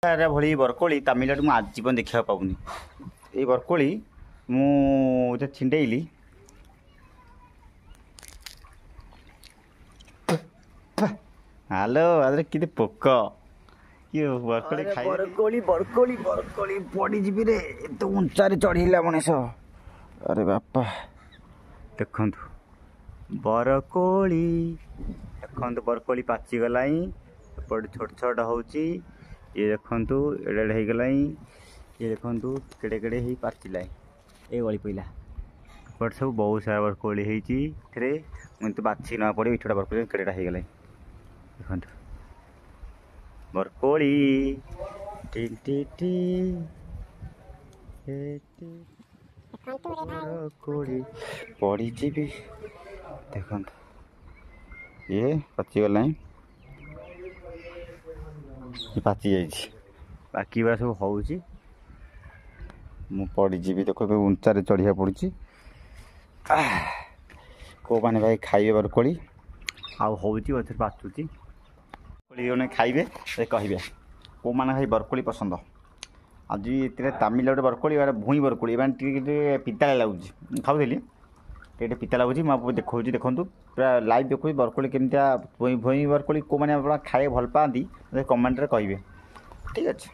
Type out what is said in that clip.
भली बरकोली तमिलनाडु में आजीवन देखा पाऊनी ये बरकोली मुझे छिंडेली हेलो अरे कि पोक ये बरकोली खाई बरकोली बरकोली बरकोली पड़ी जी रे तो उंचा चढ़ला मनीष अरे बापा देखु बरकोली देखु बरकोली पाचिगला एपटे छोट छोट होची ये देखु एडे हो गला ये देखु केड़े केड़े ही पाचिला ये गली पड़ा बट सब बहुत सारा बरकोली होती मुझे बाछी ना पड़े छोटा बरकोली केड़ा हो गला देखु बरकोली टी टी टी बरकोली पड़ी जी देखु ये पाचिगला पाची जाइए बाकी बा सब हो पड़ी देखो उंचा चढ़िया पड़ी को मैंने भाई खाइबे बरकोली आछे बाचुची कोली खाइबे कहे को मैंने भाई बरकोली पसंद आज ये तमिलनाडु बरकोली भूई बरकोली पिता लगुच खाऊली ये पिता लगुच मुझे देखा देखो पूरा लाइव देखो बरकोली केमती भूई बरकोली को मैंने खाए भल पाती कमेंट रे कहे ठीक अच्छे।